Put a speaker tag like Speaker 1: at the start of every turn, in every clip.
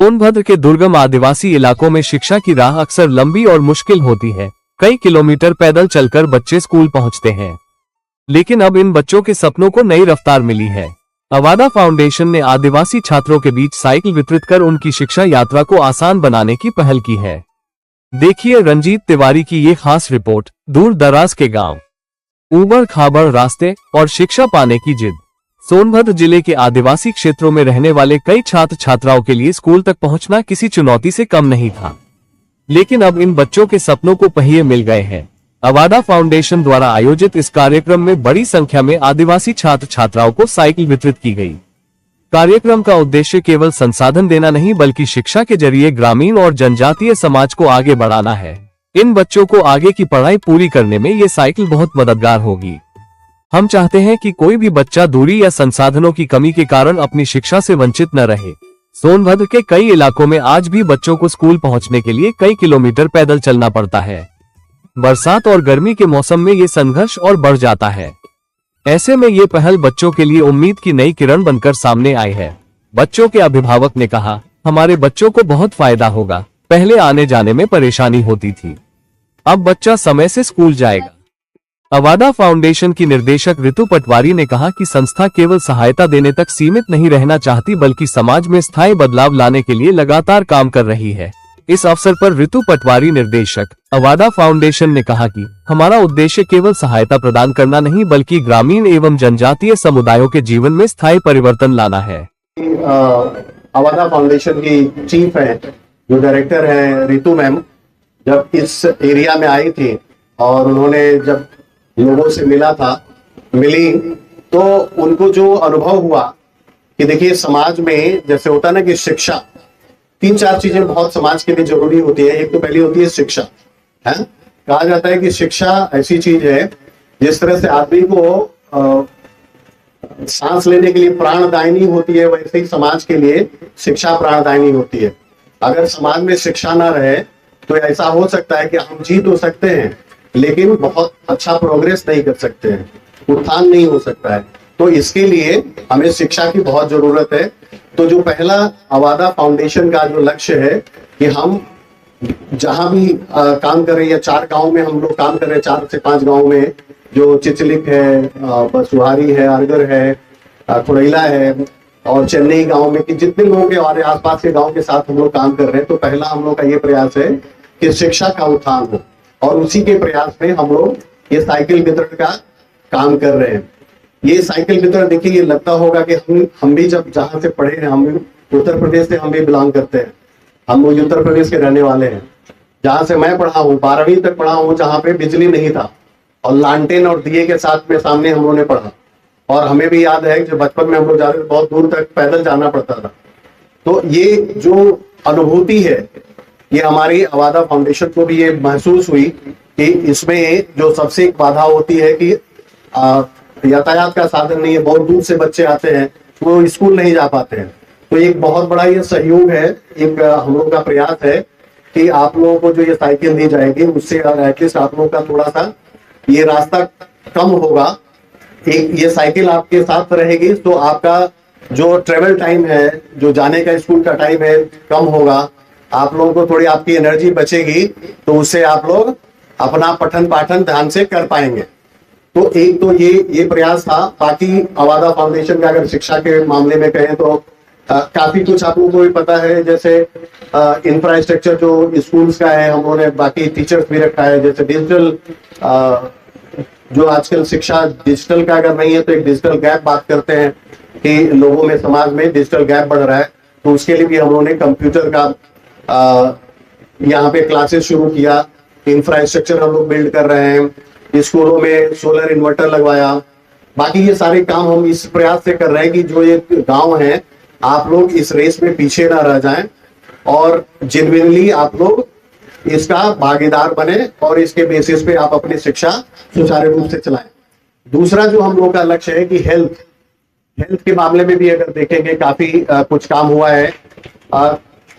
Speaker 1: सोनभद्र के दुर्गम आदिवासी इलाकों में शिक्षा की राह अक्सर लंबी और मुश्किल होती है। कई किलोमीटर पैदल चलकर बच्चे स्कूल पहुंचते हैं, लेकिन अब इन बच्चों के सपनों को नई रफ्तार मिली है। अवादा फाउंडेशन ने आदिवासी छात्रों के बीच साइकिल वितरित कर उनकी शिक्षा यात्रा को आसान बनाने की पहल की है। देखिए रंजीत तिवारी की ये खास रिपोर्ट। दूर दराज के गांव, ऊबड़ खाबड़ रास्ते और शिक्षा पाने की जिद। सोनभद्र जिले के आदिवासी क्षेत्रों में रहने वाले कई छात्र छात्राओं के लिए स्कूल तक पहुंचना किसी चुनौती से कम नहीं था, लेकिन अब इन बच्चों के सपनों को पहिए मिल गए हैं। अवादा फाउंडेशन द्वारा आयोजित इस कार्यक्रम में बड़ी संख्या में आदिवासी छात्र छात्राओं को साइकिल वितरित की गई। कार्यक्रम का उद्देश्य केवल संसाधन देना नहीं, बल्कि शिक्षा के जरिए ग्रामीण और जनजातीय समाज को आगे बढ़ाना है। इन बच्चों को आगे की पढ़ाई पूरी करने में ये साइकिल बहुत मददगार होगी। हम चाहते हैं कि कोई भी बच्चा दूरी या संसाधनों की कमी के कारण अपनी शिक्षा से वंचित न रहे। सोनभद्र के कई इलाकों में आज भी बच्चों को स्कूल पहुंचने के लिए कई किलोमीटर पैदल चलना पड़ता है। बरसात और गर्मी के मौसम में ये संघर्ष और बढ़ जाता है। ऐसे में ये पहल बच्चों के लिए उम्मीद की नई किरण बनकर सामने आई है। बच्चों के अभिभावक ने कहा, हमारे बच्चों को बहुत फायदा होगा। पहले आने जाने में परेशानी होती थी, अब बच्चा समय से स्कूल जाएगा। अवादा फाउंडेशन की निर्देशक ऋतु पटवारी ने कहा कि संस्था केवल सहायता देने तक सीमित नहीं रहना चाहती, बल्कि समाज में स्थायी बदलाव लाने के लिए लगातार काम कर रही है। इस अवसर पर ऋतु पटवारी निर्देशक अवादा फाउंडेशन ने कहा कि हमारा उद्देश्य केवल सहायता प्रदान करना नहीं, बल्कि ग्रामीण एवं जनजातीय समुदायों के जीवन में स्थायी परिवर्तन लाना है।
Speaker 2: अवादा फाउंडेशन की चीफ है, जो डायरेक्टर है ऋतु मैम, जब इस एरिया में आई थी और उन्होंने जब लोगों से मिली तो उनको जो अनुभव हुआ कि देखिए समाज में जैसे होता है ना कि शिक्षा, 3-4 चीजें बहुत समाज के लिए जरूरी होती है। एक तो पहली होती है शिक्षा, है कहा जाता है कि शिक्षा ऐसी चीज है जिस तरह से आदमी को सांस लेने के लिए प्राणदायिनी होती है, वैसे ही समाज के लिए शिक्षा प्राणदायिनी होती है। अगर समाज में शिक्षा ना रहे तो ऐसा हो सकता है कि हम जीत हो सकते हैं, लेकिन बहुत अच्छा प्रोग्रेस नहीं कर सकते हैं, उत्थान नहीं हो सकता है। तो इसके लिए हमें शिक्षा की बहुत जरूरत है। तो जो पहला अवादा फाउंडेशन का जो लक्ष्य है कि हम जहां भी काम कर रहे हैं, या 4 गांव में हम लोग काम कर रहे हैं, 4 से 5 गांव में, जो चिचलिक है, बसुहारी है, अरगर है, खुड़ैला है और चेन्नई गांव में, कि जितने लोगों के हमारे आसपास के गांव के साथ हम लोग काम कर रहे हैं, तो पहला हम लोग का ये प्रयास है कि शिक्षा का उत्थान हो, और उसी के प्रयास में हम लोग ये साइकिल वितरण का काम कर रहे हैं। ये साइकिल वितरण देखिए, ये लगता होगा कि हम भी जब जहां से पढ़े हैं, हम उत्तर प्रदेश से हम भी बिलोंग करते हैं, हम लोग उत्तर प्रदेश के रहने वाले हैं। जहां से मैं पढ़ा हूँ, 12वीं तक पढ़ा हूँ, जहाँ पे बिजली नहीं था और लालटेन और दिए के साथ में सामने हम लोगों ने पढ़ा। और हमें भी याद है कि बचपन में हम लोग जाते बहुत दूर तक पैदल जाना पड़ता था। तो ये जो अनुभूति है, ये हमारी अवादा फाउंडेशन को भी ये महसूस हुई कि इसमें जो सबसे एक बाधा होती है कि यातायात का साधन नहीं है, बहुत दूर से बच्चे आते हैं, वो स्कूल नहीं जा पाते हैं। तो एक बहुत बड़ा ये सहयोग है, एक हम लोग का प्रयास है कि आप लोगों को जो ये साइकिल दी जाएगी, उससे एटलीस्ट आप लोगों का थोड़ा सा ये रास्ता कम होगा। एक ये साइकिल आपके साथ रहेगी तो आपका जो ट्रेवल टाइम है, जो जाने का स्कूल का टाइम है, कम होगा। आप लोगों को थोड़ी आपकी एनर्जी बचेगी, तो उससे आप लोग अपना पठन पाठन ध्यान से कर पाएंगे। तो एक तो ये प्रयास था। बाकी अवादा फाउंडेशन का अगर शिक्षा के मामले में कहें तो काफी कुछ आप लोगों को भी पता है, जैसे इंफ्रास्ट्रक्चर जो स्कूल्स का है, हम लोगों ने बाकी टीचर्स भी रखा है। जैसे डिजिटल जो आजकल शिक्षा डिजिटल का अगर नहीं है तो एक डिजिटल गैप बात करते हैं कि लोगों में, समाज में डिजिटल गैप बढ़ रहा है, तो उसके लिए भी हम लोगों ने कंप्यूटर का यहाँ पे क्लासेस शुरू किया। इंफ्रास्ट्रक्चर हम लोग बिल्ड कर रहे हैं, स्कूलों में सोलर इन्वर्टर लगवाया। बाकी ये सारे काम हम इस प्रयास से कर रहे हैं कि जो ये गांव हैं, आप लोग इस रेस में पीछे ना रह जाएं और जेन्युइनली आप लोग इसका भागीदार बने और इसके बेसिस पे आप अपनी शिक्षा सुचारू रूप से चलाएं। दूसरा जो हम लोग का लक्ष्य है कि हेल्थ के मामले में भी अगर देखेंगे, काफी कुछ काम हुआ है।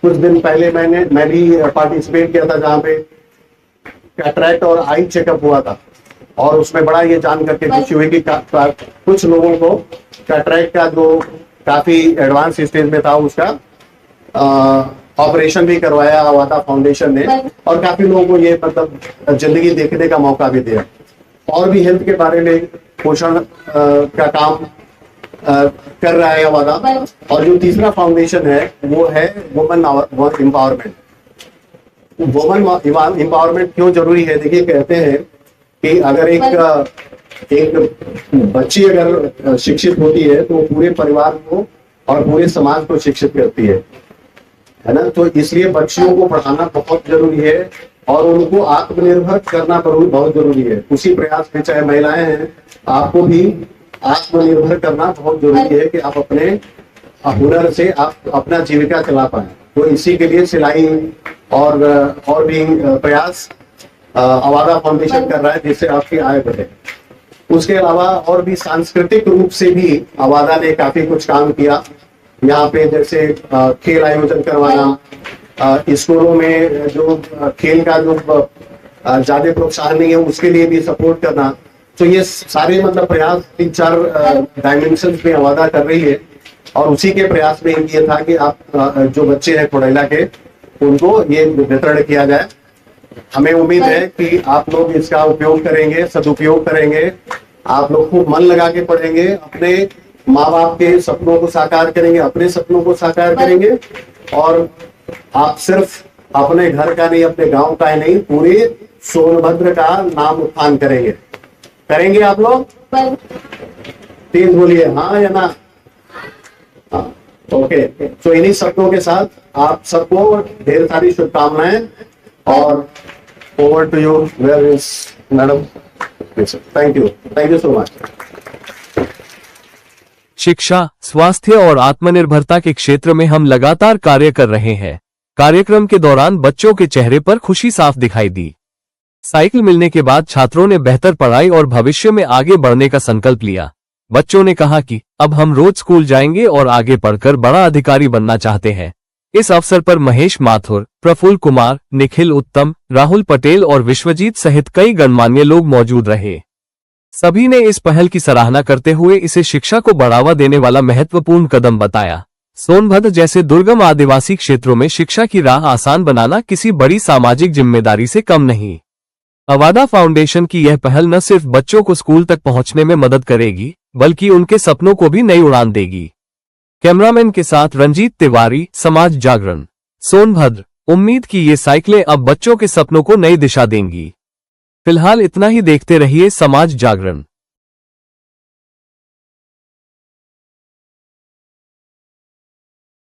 Speaker 2: कुछ दिन पहले मैं भी पार्टिसिपेट किया था, जहाँ पे कैटरैक्ट और आई चेकअप हुआ था, और उसमें बड़ा ये जान करके खुशी हुई कि कुछ लोगों को कैटरैक्ट का जो काफी एडवांस स्टेज में था, उसका ऑपरेशन भी करवाया अवादा फाउंडेशन ने, और काफी लोगों को ये मतलब जिंदगी देखने का मौका भी दिया। और भी हेल्थ के बारे में पोषण का काम कर रहा है अवादा। और जो तीसरा फाउंडेशन है वो है वुमेन एम्पावरमेंट। वुमेन एम्पावरमेंट क्यों जरूरी है? देखिए, कहते हैं कि अगर एक बच्ची अगर शिक्षित होती है तो पूरे परिवार को और पूरे समाज को शिक्षित करती है ना। तो इसलिए बच्चियों को पढ़ाना बहुत जरूरी है और उनको आत्मनिर्भर करना बहुत जरूरी है। उसी प्रयास में चाहे महिलाएं हैं, आपको भी आत्मनिर्भर करना बहुत जरूरी है कि आप अपने हुनर से आप अपना जीविका चला पाए। तो इसी के लिए सिलाई और भी प्रयास अवादा फाउंडेशन कर रहा है, जिससे आपकी आय बढ़े। उसके अलावा और भी सांस्कृतिक रूप से भी अवादा ने काफी कुछ काम किया। यहाँ पे जैसे खेल आयोजन करवाना, स्कूलों में जो खेल का जो ज्यादा प्रोत्साहन नहीं है उसके लिए भी सपोर्ट करना। तो ये सारे मतलब प्रयास 3-4 डायमेंशन में अवादा कर रही है। और उसी के प्रयास में ये था कि आप जो बच्चे हैं खोड़ैला के, उनको ये वितरण किया जाए। हमें उम्मीद है कि आप लोग इसका उपयोग करेंगे, सदुपयोग करेंगे। आप लोग खूब मन लगा के पढ़ेंगे, अपने माँ बाप के सपनों को साकार करेंगे, अपने सपनों को साकार करेंगे। और आप सिर्फ अपने घर का नहीं, अपने गांव का ही नहीं, पूरे सोनभद्र का नाम उत्थान करेंगे आप लोग? तेज बोलिए, हाँ या ना? हाँ, ओके। तो इन्हीं सपनों के साथ आप सबको ढेर सारी शुभकामनाएं। और over to you, where is madam? Thank you so much.
Speaker 1: शिक्षा, स्वास्थ्य और आत्मनिर्भरता के क्षेत्र में हम लगातार कार्य कर रहे हैं। कार्यक्रम के दौरान बच्चों के चेहरे पर खुशी साफ दिखाई दी। साइकिल मिलने के बाद छात्रों ने बेहतर पढ़ाई और भविष्य में आगे बढ़ने का संकल्प लिया। बच्चों ने कहा कि अब हम रोज स्कूल जाएंगे और आगे पढ़कर बड़ा अधिकारी बनना चाहते हैं। इस अवसर पर महेश माथुर, प्रफुल्ल कुमार, निखिल उत्तम, राहुल पटेल और विश्वजीत सहित कई गणमान्य लोग मौजूद रहे। सभी ने इस पहल की सराहना करते हुए इसे शिक्षा को बढ़ावा देने वाला महत्वपूर्ण कदम बताया। सोनभद्र जैसे दुर्गम आदिवासी क्षेत्रों में शिक्षा की राह आसान बनाना किसी बड़ी सामाजिक जिम्मेदारी से कम नहीं। अवादा फाउंडेशन की यह पहल न सिर्फ बच्चों को स्कूल तक पहुंचने में मदद करेगी, बल्कि उनके सपनों को भी नई उड़ान देगी। कैमरामैन के साथ रंजीत तिवारी, समाज जागरण, सोनभद्र। उम्मीद की ये साइकिलें अब बच्चों के सपनों को नई दिशा देंगी। फिलहाल इतना ही, देखते रहिए समाज जागरण।